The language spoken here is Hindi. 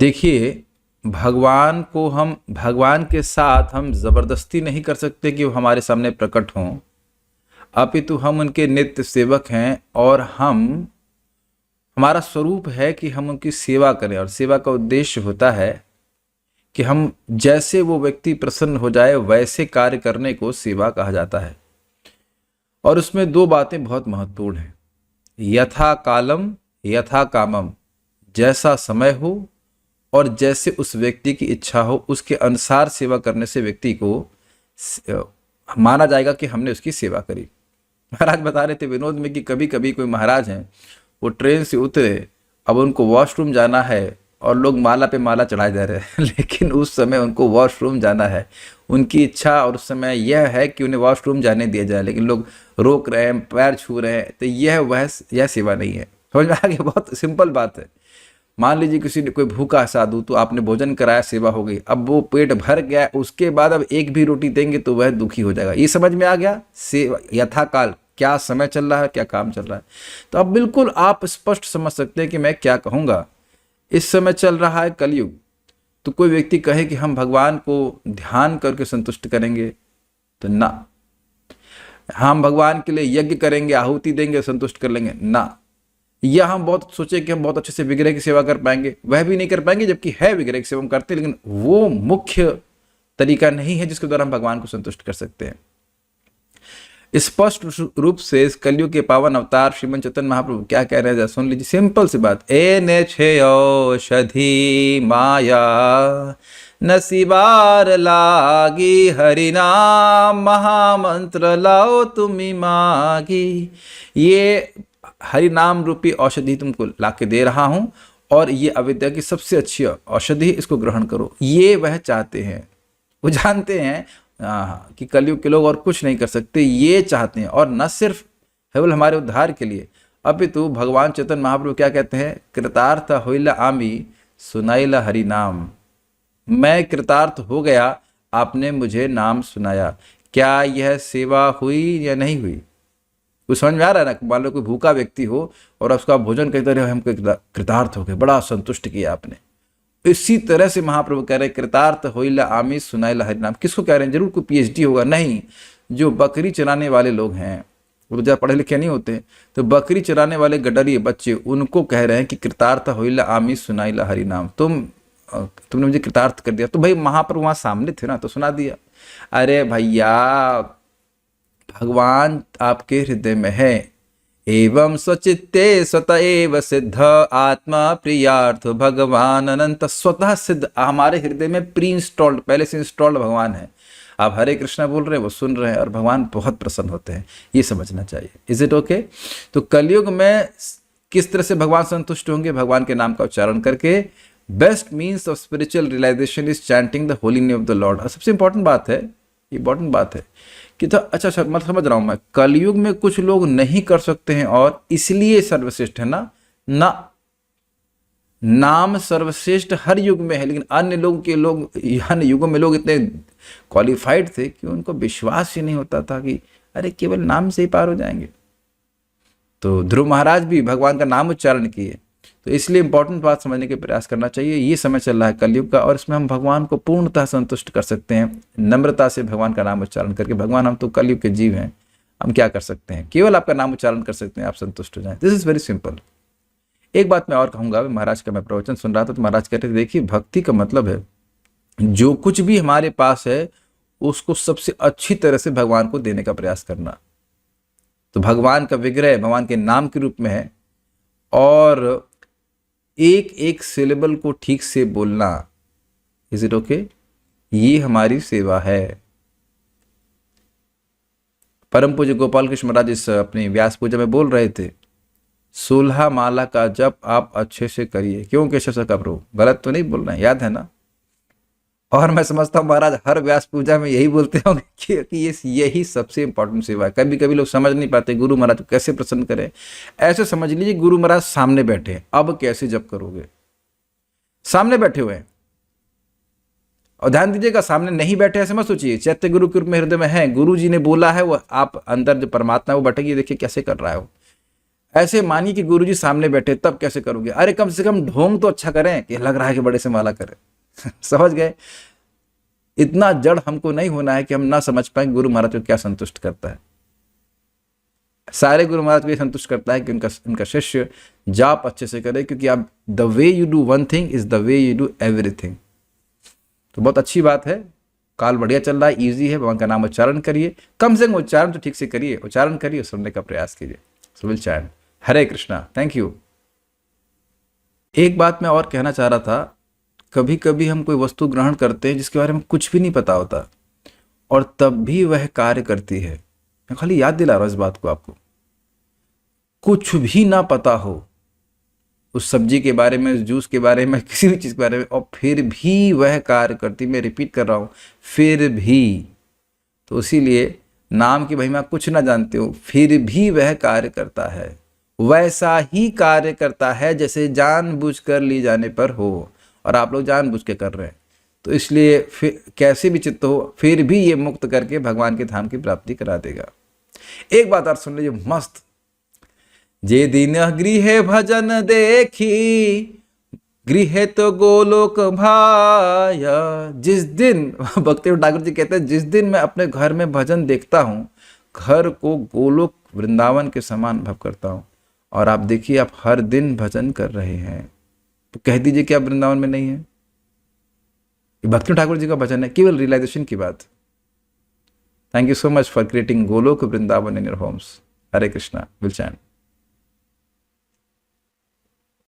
देखिए, भगवान के साथ हम ज़बरदस्ती नहीं कर सकते कि वो हमारे सामने प्रकट हों, अपितु हम उनके नित्य सेवक हैं और हमारा स्वरूप है कि हम उनकी सेवा करें। और सेवा का उद्देश्य होता है कि हम जैसे वो व्यक्ति प्रसन्न हो जाए वैसे कार्य करने को सेवा कहा जाता है। और उसमें दो बातें बहुत महत्वपूर्ण हैं, यथा कालम यथा कामम, जैसा समय हो और जैसे उस व्यक्ति की इच्छा हो उसके अनुसार सेवा करने से व्यक्ति को माना जाएगा कि हमने उसकी सेवा करी। महाराज बता रहे थे विनोद में कि कभी कभी कोई महाराज हैं, वो ट्रेन से उतरे, अब उनको वॉशरूम जाना है और लोग माला पे माला चढ़ाए जा रहे हैं लेकिन उस समय उनको वॉशरूम जाना है, उनकी इच्छा और उस समय यह है कि उन्हें वॉशरूम जाने दिया जाए, लेकिन लोग रोक रहे हैं, पैर छू रहे हैं, तो यह सेवा नहीं है। समझ में आ गया? बहुत सिंपल बात है। मान लीजिए किसी ने कोई भूखा साधु, तो आपने भोजन कराया, सेवा हो गई, अब वो पेट भर गया, उसके बाद अब एक भी रोटी देंगे तो वह दुखी हो जाएगा। ये समझ में आ गया? सेवा यथाकाल, क्या समय चल रहा है, क्या काम चल रहा है। तो अब बिल्कुल आप स्पष्ट समझ सकते हैं कि मैं क्या कहूँगा। इस समय चल रहा है कलयुग, तो कोई व्यक्ति कहे कि हम भगवान को ध्यान करके संतुष्ट करेंगे, तो ना। हम भगवान के लिए यज्ञ करेंगे, आहुति देंगे, संतुष्ट कर लेंगे, ना। या हम बहुत सोचे कि हम बहुत अच्छे से विग्रह की सेवा कर पाएंगे, वह भी नहीं कर पाएंगे, जबकि है विग्रह की सेवा हम करते हैं, लेकिन वो मुख्य तरीका नहीं है जिसके द्वारा हम भगवान को संतुष्ट कर सकते हैं। स्पष्ट रूप से इस कलयुग के पावन अवतार श्रीमन चैतन्य महाप्रभु क्या कह रहे हैं, सुन लीजिए। सिंपल सी बात, ए छे औषधि माया नसीबार लागी, हरि नाम महामंत्र लाओ तुम्ही मागी। ये हरि नाम रूपी औषधि तुमको लाके दे रहा हूं, और ये अविद्या की सबसे अच्छी औषधि, इसको ग्रहण करो। ये वह चाहते हैं, वो जानते हैं कि कलयुग के लोग और कुछ नहीं कर सकते, ये चाहते हैं। और न सिर्फ केवल हमारे उद्धार के लिए, अपितु भगवान चैतन्य महाप्रभु क्या कहते हैं, कृतार्थ होइला आमी सुनाइला हरि नाम। मैं कृतार्थ हो गया, आपने मुझे नाम सुनाया। क्या यह सेवा हुई या नहीं हुई? कुछ समझ में आ रहा है ना? मान लो कोई भूखा व्यक्ति हो और उसका भोजन कहते रहे, हम कृतार्थ हो गए, बड़ा संतुष्ट किया आपने। इसी तरह से महाप्रभु कह रहे हैं, कृतार्थ होइला आमी सुनाइला हरि नाम। किसको कह रहे हैं? जरूर कोई पीएचडी होगा? नहीं, जो बकरी चराने वाले लोग हैं, वो ज़्यादा पढ़े लिखे नहीं होते, तो बकरी चराने वाले गडरिए बच्चे, उनको कह रहे हैं कि कृतार्थ होइला आमी सुनाइला हरि नाम। तुमने मुझे कृतार्थ कर दिया। तो भाई महाप्रभु वहां सामने थे ना, तो सुना दिया। अरे भैया, भगवान आपके हृदय में है। एवं स्वचित्ते स्वतः एव सिद्ध आत्मा प्रियार्थ भगवान अनंत। स्वतः सिद्ध हमारे हृदय में प्री इंस्टॉल्ड, पहले से इंस्टॉल्ड भगवान है। आप हरे कृष्णा बोल रहे हैं, वो सुन रहे हैं, और भगवान बहुत प्रसन्न होते हैं, ये समझना चाहिए। Is it okay? तो कलयुग में किस तरह से भगवान संतुष्ट होंगे? भगवान के नाम का उच्चारण करके। Best means of spiritual realisation is chanting the holy name of the lord. सबसे इंपॉर्टेंट बात है, इंपॉर्टेंट बात है कि तो अच्छा मैं समझ रहा हूं, मैं कलयुग में कुछ लोग नहीं कर सकते हैं और इसलिए सर्वश्रेष्ठ है ना? नाम सर्वश्रेष्ठ हर युग में है, लेकिन अन्य युगों में लोग इतने क्वालिफाइड थे कि उनको विश्वास ही नहीं होता था कि अरे केवल नाम से ही पार हो जाएंगे। तो ध्रुव महाराज भी भगवान का नाम उच्चारण किए। तो इसलिए इंपॉर्टेंट बात समझने के प्रयास करना चाहिए। ये समय चल रहा है कलयुग का, और इसमें हम भगवान को पूर्णतः संतुष्ट कर सकते हैं, नम्रता से भगवान का नाम उच्चारण करके। भगवान, हम तो कलयुग के जीव हैं, हम क्या कर सकते हैं? केवल आपका नाम उच्चारण कर सकते हैं, आप संतुष्ट हो जाएं। This is very simple. एक बात मैं और कहूंगा, महाराज का मैं प्रवचन सुन रहा था, तो महाराज कहते थे, देखिए भक्ति का मतलब है जो कुछ भी हमारे पास है उसको सबसे अच्छी तरह से भगवान को देने का प्रयास करना। तो भगवान का विग्रह भगवान के नाम के रूप में है, और एक एक सिलेबल को ठीक से बोलना। Is it okay? ये हमारी सेवा है। परम पूज्य गोपाल कृष्ण महाराज इस अपनी व्यास पूजा में बोल रहे थे, 16 माला का जप आप अच्छे से करिए। क्यों केशव सखा प्रभु? गलत तो नहीं बोल रहे हैं, याद है ना? और मैं समझता हूँ महाराज हर व्यास पूजा में यही बोलते होंगे कि यही सबसे इंपॉर्टेंट सेवा है। कभी कभी लोग समझ नहीं पाते गुरु महाराज को कैसे प्रसन्न करें। ऐसे समझ लीजिए गुरु महाराज सामने बैठे हैं, अब कैसे जप करोगे? सामने बैठे हुए हैं। और ध्यान दीजिएगा, सामने नहीं बैठे ऐसे मत सोचिए। चैत्य गुरु के रूप में हृदय में है, गुरु जी ने बोला है, वो आप अंदर जो परमात्मा है वो बैठेगी, देखिए कैसे कर रहा है वो। ऐसे मानिए कि गुरुजी सामने बैठे, तब कैसे करोगे? अरे कम से कम ढोंग तो अच्छा करें कि लग रहा है कि बड़े से माला करें। समझ गए? इतना जड़ हमको नहीं होना है कि हम ना समझ पाए गुरु महाराज को क्या संतुष्ट करता है। सारे गुरु महाराज को ये संतुष्ट करता है कि उनका शिष्य जाप अच्छे से करे, क्योंकि आप the way you do one thing is the way you do everything. तो बहुत अच्छी बात है, काल बढ़िया चल रहा है, इजी है, भगवान का नाम उच्चारण करिए, कम से कम उच्चारण तो ठीक से करिए, उच्चारण करिए, सुनने का प्रयास कीजिए। So will chant Hare Krishna. Thank you. एक बात मैं और कहना चाह रहा था, कभी कभी हम कोई वस्तु ग्रहण करते हैं जिसके बारे में कुछ भी नहीं पता होता, और तब भी वह कार्य करती है। मैं खाली याद दिला रहा हूं इस बात को आपको। कुछ भी ना पता हो उस सब्जी के बारे में, उस जूस के बारे में, किसी भी चीज़ के बारे में, और फिर भी वह कार्य करती। मैं रिपीट कर रहा हूँ, फिर भी। तो इसीलिए नाम की महिमा कुछ ना जानते हो, फिर भी वह कार्य करता है। वैसा ही कार्य करता है जैसे जानबूझकर ली जाने पर हो, और आप लोग जानबूझ के कर रहे हैं। तो इसलिए फिर कैसे भी चित्त हो, फिर भी ये मुक्त करके भगवान के धाम की प्राप्ति करा देगा। एक बात और सुन लीजिए मस्त। जे दिन गृह भजन देखी, गृह तो गोलोक भाया। जिस दिन भक्ति ठाकुर जी कहते हैं, जिस दिन मैं अपने घर में भजन देखता हूँ, घर को गोलोक वृंदावन के समान अनुभव करता हूँ। और आप देखिए, आप हर दिन भजन कर रहे हैं, तो कह दीजिए कि आप वृंदावन में नहीं है। ये भक्ति ठाकुर जी का भजन है, केवल रियलाइजेशन की बात। Thank you so much for creating Golok Vrindavan in your homes. Hare Krishna. Will chant.